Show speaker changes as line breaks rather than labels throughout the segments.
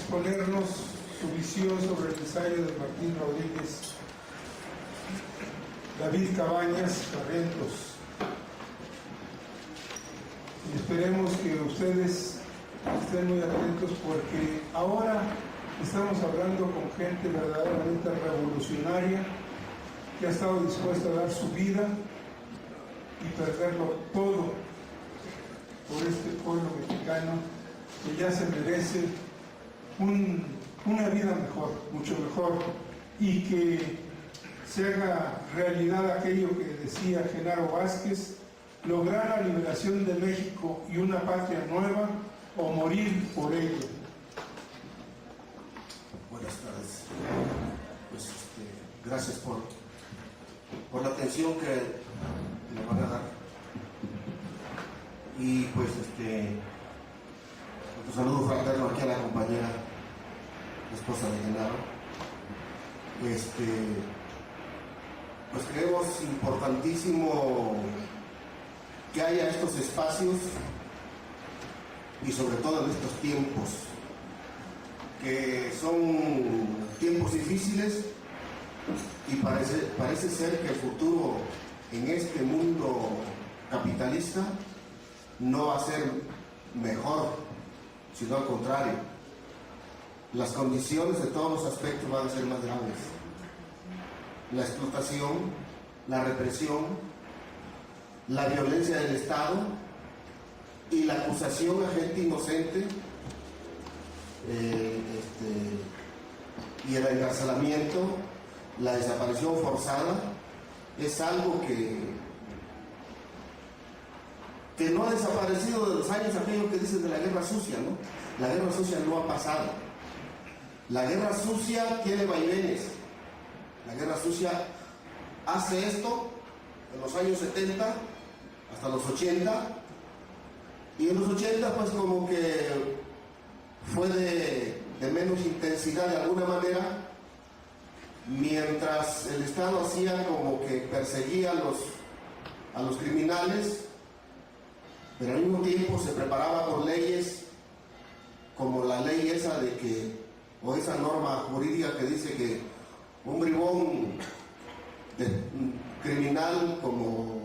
exponernos su visión sobre el ensayo de Martín Rodríguez David Cabañas Barrientos. Y esperemos que ustedes estén muy atentos, porque ahora estamos hablando con gente verdaderamente revolucionaria que ha estado dispuesta a dar su vida y perderlo todo por este pueblo mexicano que ya se merece una vida mejor, mucho mejor, y que se haga realidad aquello que decía Genaro Vázquez: lograr la liberación de México y una patria nueva, o morir por ello.
Buenas tardes. Pues gracias por la atención que me van a dar. Y pues un saludo fraterno aquí a la compañera, la esposa de Genaro. Pues creemos importantísimo que haya estos espacios, y sobre todo en estos tiempos, que son tiempos difíciles, y parece ser que el futuro en este mundo capitalista no va a ser mejor, sino al contrario. Las condiciones de todos los aspectos van a ser más graves. La explotación, la represión, la violencia del Estado y la acusación a gente inocente, y el encarcelamiento, la desaparición forzada, es algo que no ha desaparecido de los años, aquello que dicen de la guerra sucia, ¿no? La guerra sucia no ha pasado. La guerra sucia tiene vaivenes. La guerra sucia hace esto en los años 70 hasta los 80, y en los 80 pues como que fue de menos intensidad de alguna manera, mientras el Estado hacía como que perseguía a los criminales, pero al mismo tiempo se preparaba con leyes como la ley esa de que, o esa norma jurídica que dice que un bribón criminal como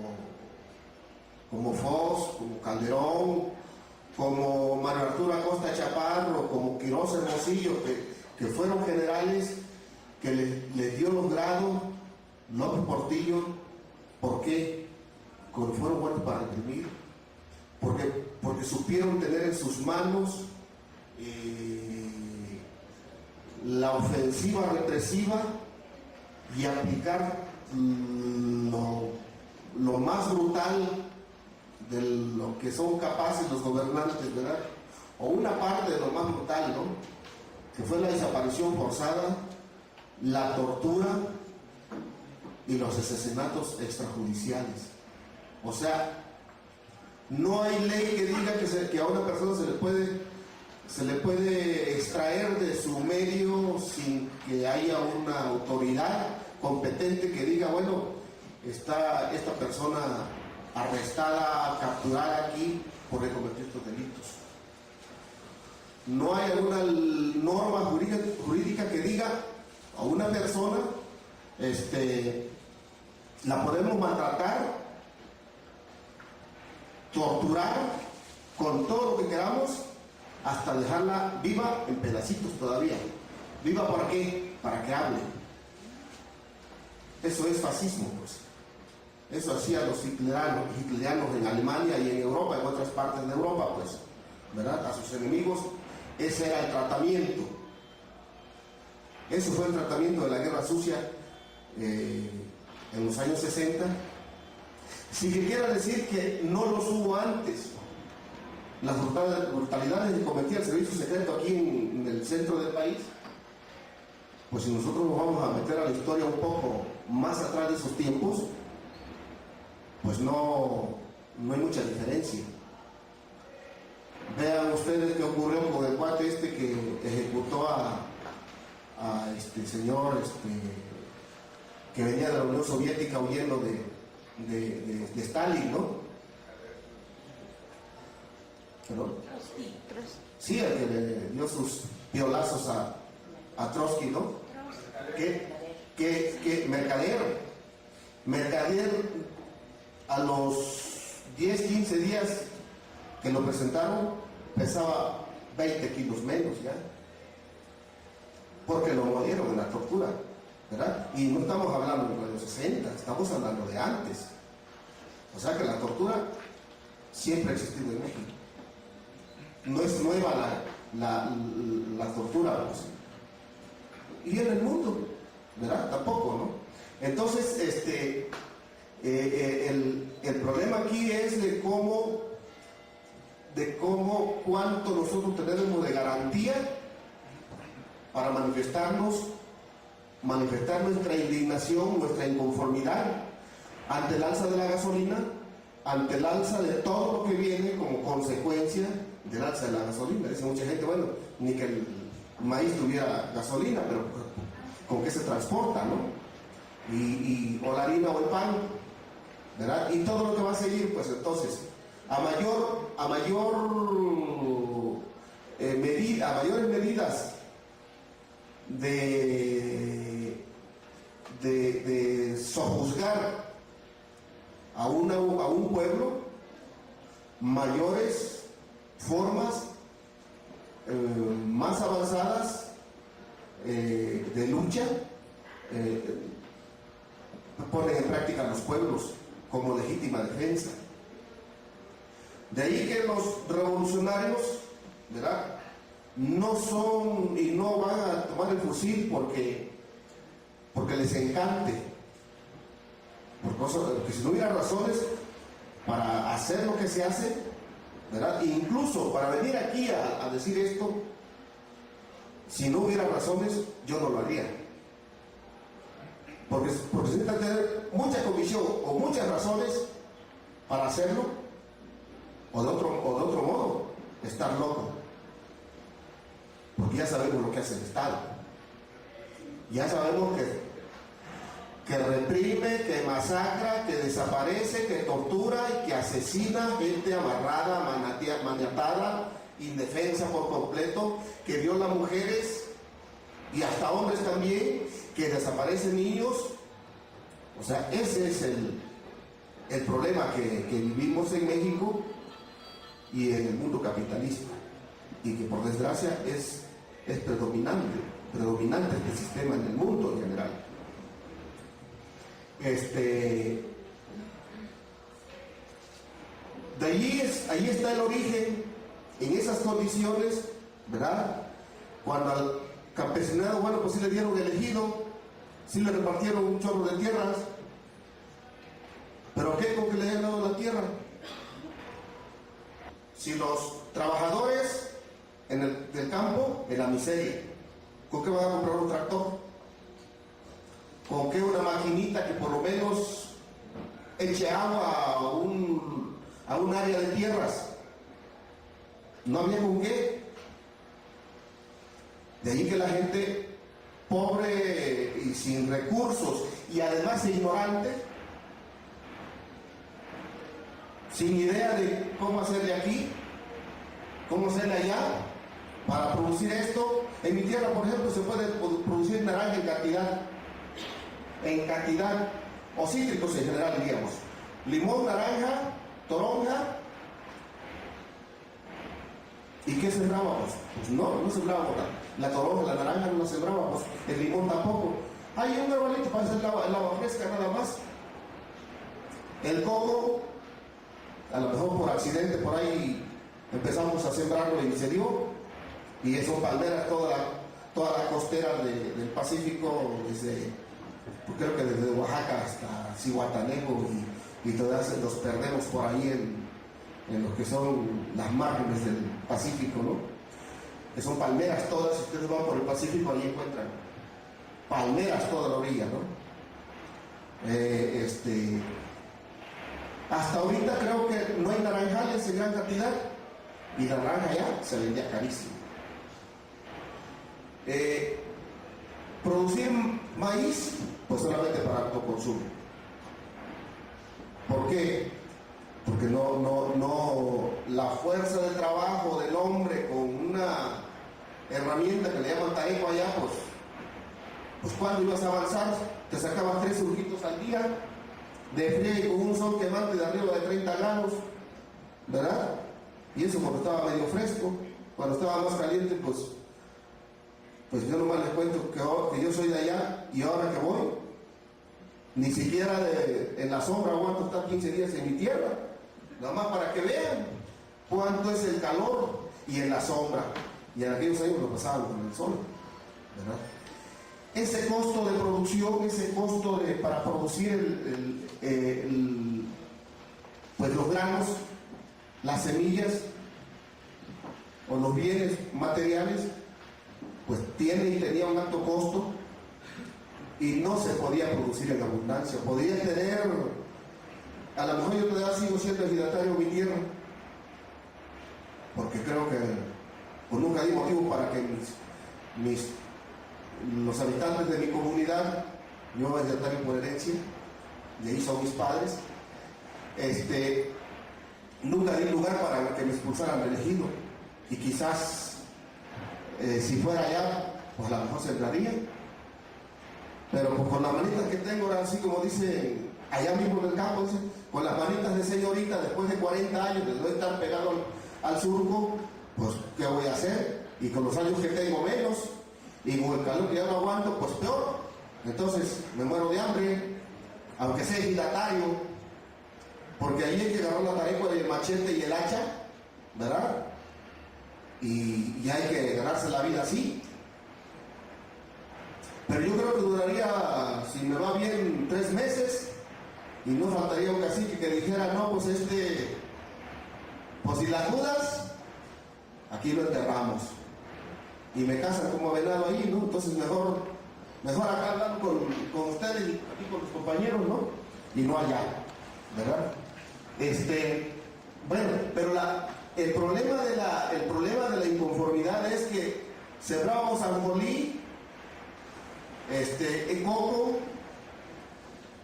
Foz, como Calderón, como Mario Arturo Acosta Chaparro, como Quirós Hermosillo, que fueron generales, que les dio los grados, López Portillo. ¿Por qué? Porque fueron buenos para reprimir, porque supieron tener en sus manos la ofensiva represiva y aplicar lo más brutal de lo que son capaces los gobernantes, ¿verdad? O una parte de lo más brutal, ¿no? Que fue la desaparición forzada, la tortura y los asesinatos extrajudiciales. O sea, no hay ley que diga que a una persona se le puede extraer de su medio sin que haya una autoridad competente que diga, bueno, está esta persona arrestada, capturada aquí por cometer estos delitos. No hay alguna norma jurídica que diga a una persona la podemos maltratar, torturar con todo lo que queramos, hasta dejarla viva en pedacitos todavía. ¿Viva para qué? Para que hable. Eso es fascismo, pues. Eso hacían los hitlerianos en Alemania y en Europa, en otras partes de Europa, pues, ¿verdad? A sus enemigos, ese era el tratamiento. Eso fue el tratamiento de la guerra sucia en los años 60. Si que quiera decir que no los hubo antes, las brutalidades que cometía el servicio secreto aquí en el centro del país, pues si nosotros nos vamos a meter a la historia un poco más atrás de esos tiempos, pues no hay mucha diferencia. Vean ustedes qué ocurrió con el cuate que ejecutó a este señor que venía de la Unión Soviética huyendo de Stalin, ¿no? ¿Perdón? Sí, el que le dio sus piolazos a Trotsky, ¿no? Que Mercader a los 10, 15 días que lo presentaron pesaba 20 kilos menos ya, porque lo murieron en la tortura, ¿verdad? Y no estamos hablando de los 60, estamos hablando de antes. O sea que la tortura siempre ha existido en México. No es nueva la tortura, pues. Y en el mundo, ¿verdad? Tampoco, ¿no? Entonces, el problema aquí es de cuánto nosotros tenemos de garantía para manifestar nuestra indignación, nuestra inconformidad ante el alza de la gasolina, ante el alza de todo lo que viene como consecuencia del alza de la gasolina. Dice mucha gente, bueno, ni que el maíz tuviera gasolina, pero ¿con qué se transporta, no? O la harina o el pan, ¿verdad? Y todo lo que va a seguir, pues entonces, a mayores medidas de sojuzgar a un pueblo, mayores formas más avanzadas de lucha ponen en práctica los pueblos como legítima defensa. De ahí que los revolucionarios, ¿verdad?, no son y no van a tomar el fusil porque les encante, porque si no hubiera razones para hacer lo que se hace, ¿verdad?, e incluso para venir aquí a decir esto, si no hubiera razones, yo no lo haría. Porque se necesita tener mucha convicción o muchas razones para hacerlo, o de otro modo, estar loco. Porque ya sabemos lo que hace el Estado. Ya sabemos que reprime, que masacra, que desaparece, que tortura y que asesina gente amarrada, maniatada, indefensa por completo, que viola mujeres y hasta hombres también, que desaparecen niños. O sea, ese es el problema que vivimos en México y en el mundo capitalista, y que por desgracia es predominante este sistema en el mundo en general. De ahí está el origen, en esas condiciones, ¿verdad? Cuando al campesinado, bueno, pues sí le dieron el ejido, sí le repartieron un chorro de tierras, pero ¿qué con que le hayan dado la tierra? Si los trabajadores del campo, en la miseria, ¿con qué van a comprar un tractor? ¿Con qué una maquinita que por lo menos eche agua a un área de tierras? No había con qué. De ahí que la gente pobre y sin recursos y además ignorante, sin idea de cómo hacerle aquí, cómo hacerle allá para producir esto. En mi tierra, por ejemplo, se puede producir naranja en cantidad, o cítricos en general, diríamos: limón, naranja, toronja. ¿Y qué sembrábamos? Pues no sembrábamos la toronja, la naranja no la sembrábamos, el limón tampoco. Hay un arbolito para hacer el agua fresca nada más. El coco, a lo mejor por accidente por ahí empezamos a sembrarlo y se dio, y son palmeras toda la costera del Pacífico, creo que desde Oaxaca hasta Zihuatanejo, y todas los perdemos por ahí en lo que son las márgenes del Pacífico, ¿no? Que son palmeras todas. Si ustedes van por el Pacífico, ahí encuentran palmeras toda la orilla, ¿no? Hasta ahorita creo que no hay naranjales en gran cantidad, y la naranja ya se vendía carísimo. Producir maíz, pues solamente para autoconsumo. ¿Por qué? Porque no la fuerza de trabajo del hombre con herramienta que le llaman tareco allá, pues cuando ibas a avanzar, te sacabas 3 surquitos al día, de frío y con un sol quemante de arriba de 30 grados, ¿verdad? Y eso cuando estaba medio fresco. Cuando estaba más caliente, pues yo nomás les cuento que yo soy de allá y ahora que voy, ni siquiera en la sombra aguanto estar 15 días en mi tierra, nada más para que vean cuánto es el calor y en la sombra. Y en aquellos años lo pasaban con el sol, ¿verdad? Ese costo de producción, ese costo para producir pues los granos, las semillas o los bienes materiales, pues tiene y tenía un alto costo y no se podía producir en abundancia. Podía tener, a lo mejor yo todavía sigo siendo ejidatario de mi tierra, porque creo que pues nunca di motivo para que los habitantes de mi comunidad, yo ejidatario por herencia, de ahí son mis padres, nunca di lugar para que me expulsaran del ejido. Y quizás si fuera allá, pues a lo mejor sembraría. Pero pues con las manitas que tengo ahora, así como dice allá mismo en el campo, dice, con las manitas de señorita, después de 40 años de no estar pegado al surco, pues ¿qué voy a hacer? Y con los años que tengo menos, y con el calor que ya no aguanto, pues peor. Entonces me muero de hambre, aunque sea ejidatario, porque ahí hay que agarrar la tareco del machete y el hacha, ¿verdad? Y hay que ganarse la vida así. Pero yo creo que duraría, si me va bien, 3 meses, y no faltaría un cacique que dijera, no, pues pues si las dudas, aquí lo enterramos. Y me casan como venado ahí, ¿no? Entonces mejor acá hablando con ustedes y aquí con los compañeros, ¿no? Y no allá, ¿verdad? Bueno, pero el problema de la inconformidad es que sembrábamos ajonjolí, coco,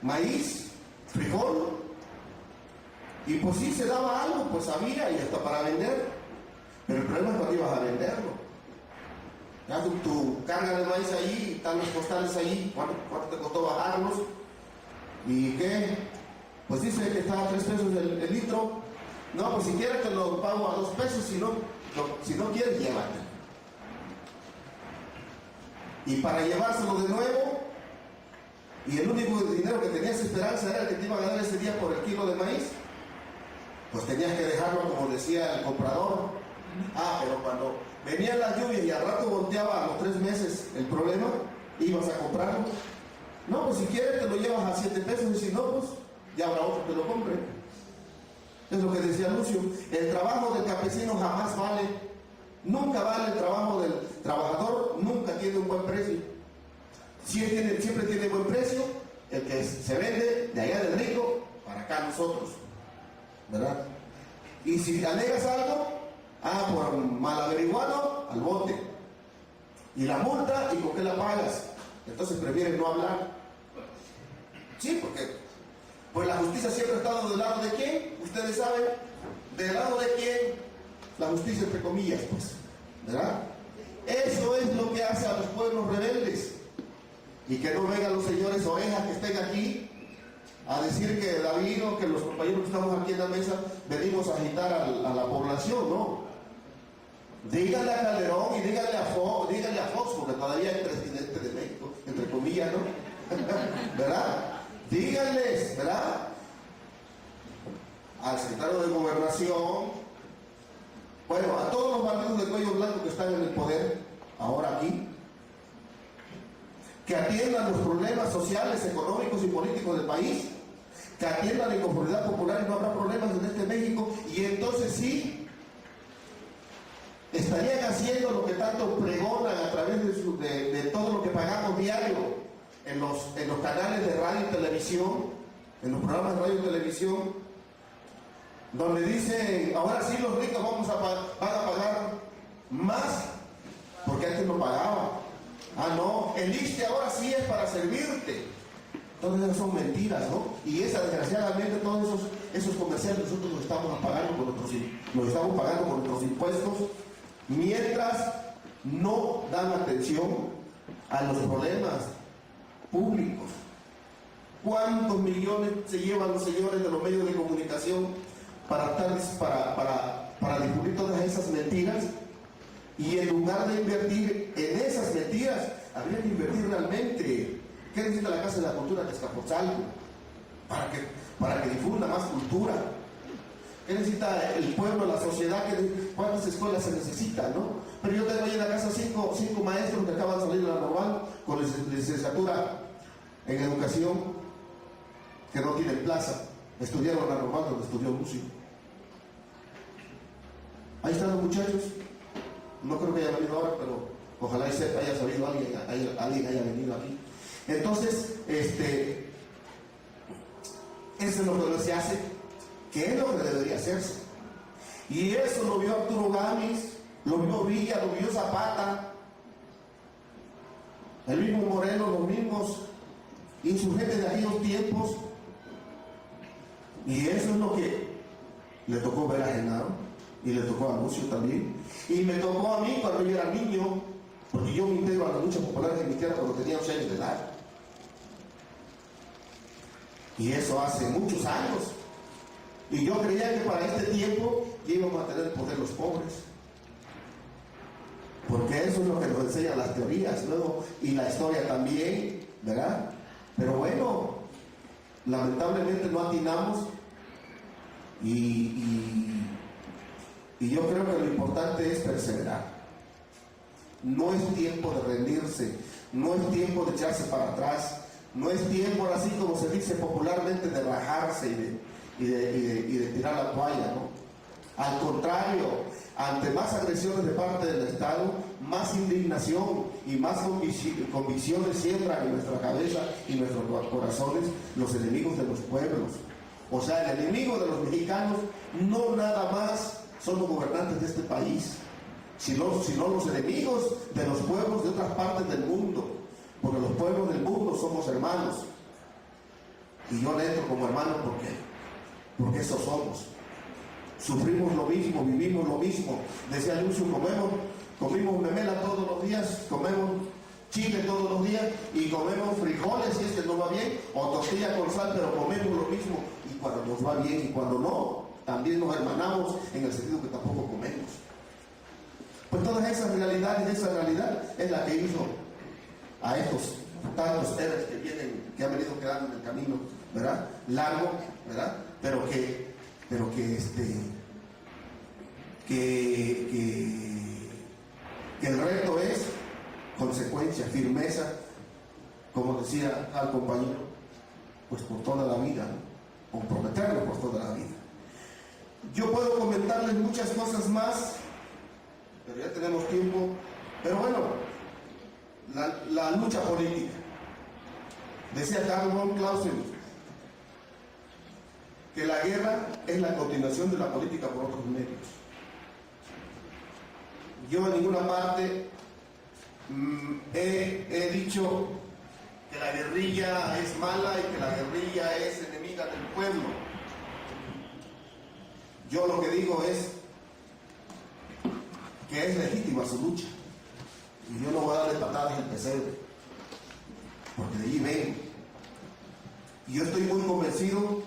maíz, frijol, y pues sí se daba algo, pues había y hasta para vender, pero el problema es cuando ibas a venderlo. Ya tu carga de maíz ahí, están los costales ahí, ¿cuánto te costó bajarlos? ¿Y qué? Pues dice que estaba a 3 pesos el litro. No, pues si quieres te lo pago a 2 pesos, si no quieres, llévate. Y para llevárselo de nuevo, y el único dinero que tenías esperanza era el que te iba a ganar ese día por el kilo de maíz, pues tenías que dejarlo como decía el comprador. Pero cuando venían las lluvias y al rato volteaba a los 3 meses el problema, ibas a comprarlo. No, pues si quieres te lo llevas a 7 pesos, y si no, pues ya habrá otro que lo compre. Es lo que decía Lucio, el trabajo del campesino jamás vale, nunca vale el trabajo del trabajador, nunca tiene un buen precio. Siempre tiene buen precio el que se vende de allá del rico para acá nosotros, ¿verdad? Y si alegas algo, por mal averiguado, al bote. Y la multa, ¿y con qué la pagas? Entonces prefieren no hablar. Sí, porque pues la justicia siempre ha estado del lado de quién, ustedes saben, del lado de quién, la justicia entre comillas, pues, ¿verdad? Eso es lo que hace a los pueblos rebeldes. Y que no vengan los señores ovejas que estén aquí a decir que David o que los compañeros que estamos aquí en la mesa venimos a agitar a la población, ¿no? Díganle a Calderón y díganle a Fox, porque todavía es presidente de México, entre comillas, ¿no? ¿Verdad? Díganles, ¿verdad? Al secretario de Gobernación, bueno, a todos los bandidos de cuello blanco que están en el poder, ahora aquí, que atiendan los problemas sociales, económicos y políticos del país, que atiendan la inconformidad popular y no habrá problemas en este México, y entonces sí, estarían haciendo lo que tanto pregonan a través de todo lo que pagamos diario en los canales de radio y televisión, en los programas de radio y televisión, donde dicen, ahora sí los ricos van a pagar más, porque antes no pagaba. No, el ISSSTE ahora sí es para servirte. Todas esas son mentiras, ¿no? Y desgraciadamente, todos esos comerciales nosotros los estamos pagando con nuestros impuestos, mientras no dan atención a los problemas públicos. ¿Cuántos millones se llevan los señores de los medios de comunicación para difundir todas esas mentiras? Y en lugar de invertir en esas mentiras, habría que invertir realmente. ¿Qué necesita la Casa de la Cultura de Azcapotzalco? Para que difunda más cultura. ¿Qué necesita el pueblo, la sociedad? ¿Cuántas escuelas se necesitan, no? Pero yo tengo ahí en la casa cinco maestros que acaban de salir de la normal con licenciatura en educación, que no tienen plaza. Estudiaron la normal donde estudió Lucio. Ahí están los muchachos. No creo que haya venido ahora, pero ojalá haya sabido alguien haya venido aquí. Entonces, eso es lo que se hace, que es lo que debería hacerse. Y eso lo vio Arturo Gámez, lo vio Villa, lo vio Zapata, el mismo Moreno, los mismos insurgentes de aquellos tiempos. Y eso es lo que le tocó ver a Genaro, y le tocó a Lucio también, y me tocó a mí cuando yo era niño, porque yo me integro a las luchas populares de mi tierra cuando tenía 8 años de edad. Y eso hace muchos años. Y yo creía que para este tiempo íbamos a tener poder los pobres. Porque eso es lo que nos enseñan las teorías luego, y la historia también, ¿verdad? Pero bueno, lamentablemente no atinamos, y yo creo que lo importante es perseverar. No es tiempo de rendirse, no es tiempo de echarse para atrás, no es tiempo, así como se dice popularmente, de rajarse y de tirar la toalla, ¿no? Al contrario, ante más agresiones de parte del Estado, más indignación y más convicciones siembran en nuestra cabeza y nuestros corazones los enemigos de los pueblos. O sea, el enemigo de los mexicanos no nada más son los gobernantes de este país, sino los enemigos de los pueblos de otras partes del mundo, porque los pueblos del mundo somos hermanos, y yo le entro como hermano porque eso somos. Sufrimos lo mismo, vivimos lo mismo. Decía Lucio, comimos memela todos los días, comemos chile todos los días, y comemos frijoles si es que nos va bien, o tortilla con sal, pero comemos lo mismo, y cuando nos va bien y cuando no, también nos hermanamos en el sentido que tampoco comemos. Pues todas esas realidades, esa realidad es la que hizo a estos tantos héroes que han venido quedando en el camino, ¿verdad? Largo, ¿verdad? Pero que el reto es consecuencia, firmeza, como decía al compañero, pues por toda la vida, ¿no? Comprometerlo por toda la vida. Yo puedo comentarles muchas cosas más, pero ya tenemos tiempo. Pero bueno, la lucha política. Decía Karl von Clausewitz que la guerra es la continuación de la política por otros medios. Yo en ninguna parte he dicho que la guerrilla es mala y que la guerrilla es enemiga del pueblo. Yo lo que digo es que es legítima su lucha, y yo no voy a darle patadas al pesebre, porque de allí vengo. Y yo estoy muy convencido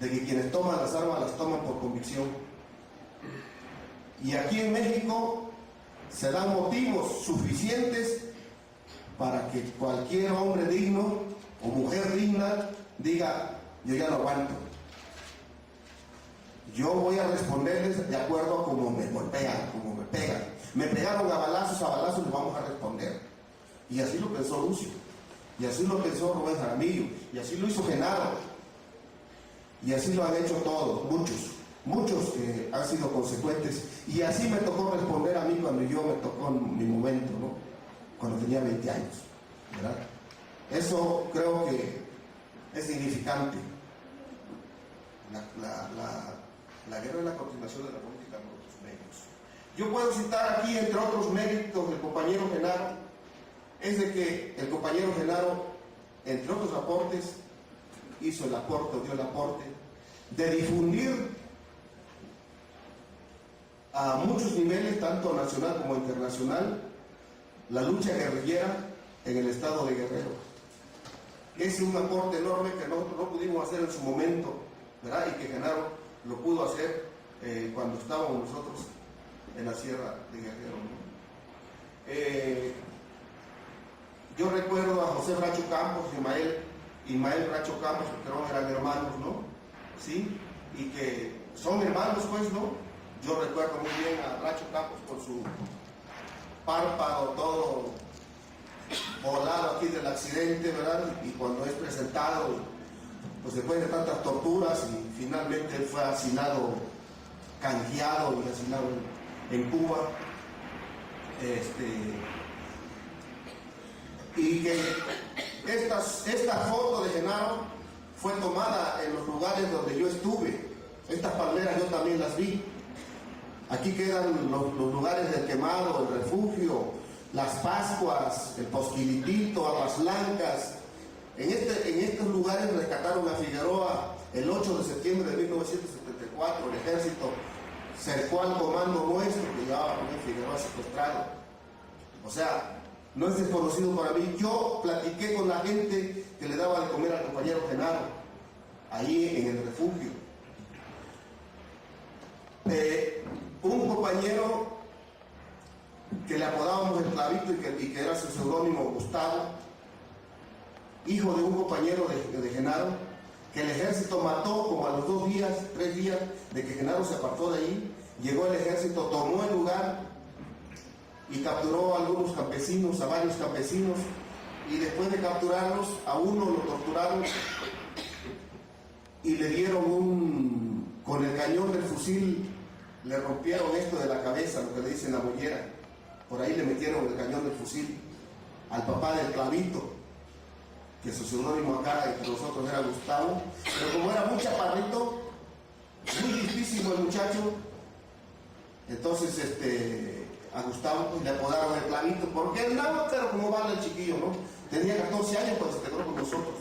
de que quienes toman las armas las toman por convicción. Y aquí en México se dan motivos suficientes para que cualquier hombre digno o mujer digna diga: yo ya no aguanto. Yo voy a responderles de acuerdo a cómo me golpean, como me pegan. Me pegaron a balazos les vamos a responder. Y así lo pensó Lucio, y así lo pensó Rubén Jaramillo, y así lo hizo Genaro, y así lo han hecho todos, muchos que han sido consecuentes. Y así me tocó responder a mí cuando yo me tocó en mi momento, ¿no? Cuando tenía 20 años, ¿verdad? Eso creo que es significante. La guerra es la continuación de la política por otros medios. Yo puedo citar aquí, entre otros méritos del compañero Genaro, es de que el compañero Genaro, entre otros aportes, dio el aporte de difundir a muchos niveles, tanto nacional como internacional, la lucha guerrillera en el estado de Guerrero. Es un aporte enorme que no pudimos hacer en su momento, ¿verdad? Y que Genaro lo pudo hacer cuando estábamos nosotros en la Sierra de Guerrero, ¿no? Yo recuerdo a José Bracho Campos y Ismael Bracho Campos, que eran hermanos, ¿no? ¿Sí? Y que son hermanos, pues, ¿no? Yo recuerdo muy bien a Bracho Campos con su párpado todo volado aquí del accidente, ¿verdad? Y cuando es presentado, pues después de tantas torturas, y finalmente él fue asilado, canjeado y asilado en Cuba. Y que esta foto de Genaro fue tomada en los lugares donde yo estuve. Estas palmeras yo también las vi. Aquí quedan los lugares del Quemado, el Refugio, Las Pascuas, el Posquilitito, Aguas Blancas. En estos lugares rescataron a Figueroa el 8 de septiembre de 1974. El ejército cercó al comando nuestro que llevaba a Figueroa secuestrado. O sea, no es desconocido para mí. Yo platiqué con la gente que le daba de comer al compañero Genaro, ahí en el refugio. Un compañero que le apodábamos el Clavito y que era su seudónimo Gustavo, hijo de un compañero de Genaro, que el ejército mató como a los 2 días, 3 días de que Genaro se apartó de ahí. Llegó el ejército, tomó el lugar y capturó a algunos campesinos, a varios campesinos, y después de capturarlos, a uno lo torturaron y le dieron con el cañón del fusil, le rompieron esto de la cabeza, lo que le dicen la mollera. Por ahí le metieron el cañón del fusil al papá del Clavito, que su seudónimo acá entre nosotros era Gustavo, pero como era muy chaparrito, muy difícil el muchacho, entonces a Gustavo pues, le apodaron el Clavito, porque andaba, pero como vale el chiquillo, ¿no? Tenía 14 años cuando se integró con nosotros.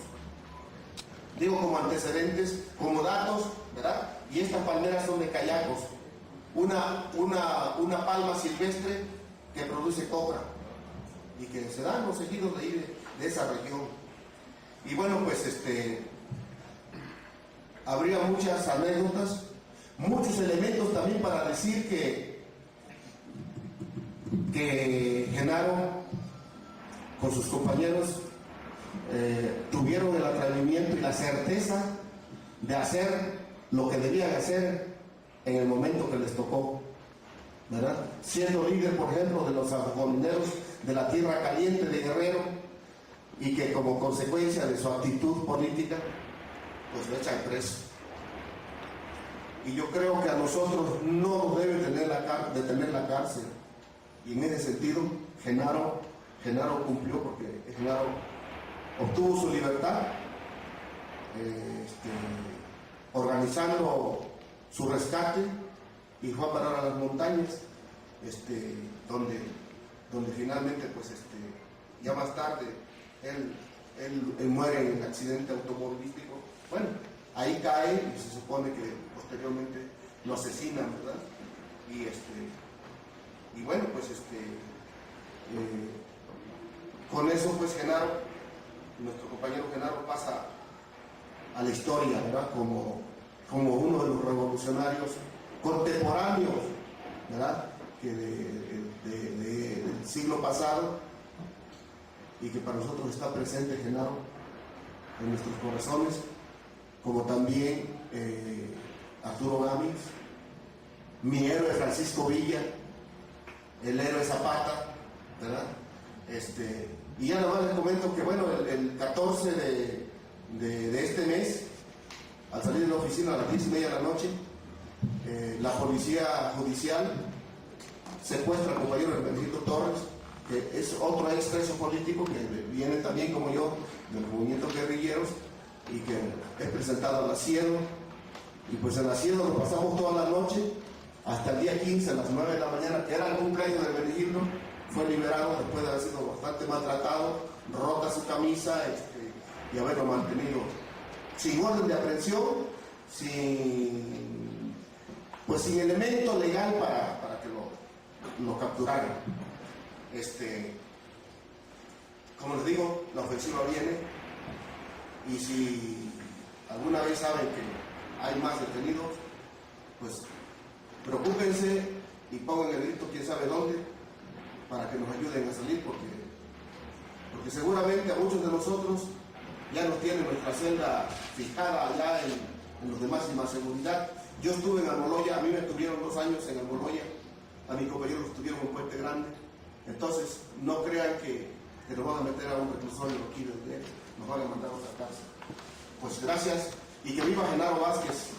Digo, como antecedentes, como datos, ¿verdad? Y estas palmeras son de cayacos, una palma silvestre que produce copra y que se dan los ejidos de ahí, de esa región. Y bueno, pues habría muchas anécdotas, muchos elementos también para decir que Genaro con sus compañeros tuvieron el atrevimiento y la certeza de hacer lo que debían hacer en el momento que les tocó, ¿verdad? Siendo líder, por ejemplo, de los algodoneros de la Tierra Caliente de Guerrero, y que como consecuencia de su actitud política, pues lo echan preso. Y yo creo que a nosotros no nos debe detener la cárcel. Y en ese sentido, Genaro cumplió, porque Genaro obtuvo su libertad organizando su rescate y fue a parar a las montañas, donde finalmente, pues, ya más tarde, él muere en el accidente automovilístico. Bueno, ahí cae y se supone que posteriormente lo asesinan, ¿verdad? Y bueno, pues con eso, pues nuestro compañero Genaro pasa a la historia, ¿verdad? Como uno de los revolucionarios contemporáneos, ¿verdad? Que del siglo pasado, y que para nosotros está presente Genaro en nuestros corazones, como también Arturo Gámez, mi héroe Francisco Villa, el héroe Zapata, ¿verdad? Y ya nada más les comento que, bueno, el 14 de este mes, al salir de la oficina a las 10:30 de la noche, la policía judicial secuestra al compañero Benedicto Torres, que es otro expreso político que viene también como yo de los movimientos guerrilleros y que es presentado al Asiedo. Y pues en Asiedo lo pasamos toda la noche hasta el día 15 a las 9 de la mañana, que era el cumpleaños de Benedicto. Fue liberado después de haber sido bastante maltratado, rota su camisa y haberlo mantenido sin orden de aprehensión, sin pues sin elemento legal para que lo capturaran. Como les digo, la ofensiva viene, y si alguna vez saben que hay más detenidos, pues preocúpense y pongan el grito quién sabe dónde para que nos ayuden a salir, porque seguramente a muchos de nosotros ya nos tienen nuestra celda fijada allá en los de máxima seguridad. Yo estuve en Almoloya, a mí me tuvieron 2 años en Almoloya, a mi compañero los tuvieron en Puente Grande. Entonces no crean que nos van a meter a un reclusorio aquí desde nos van a mandar a otra cárcel. Pues gracias, y que viva Genaro Vázquez.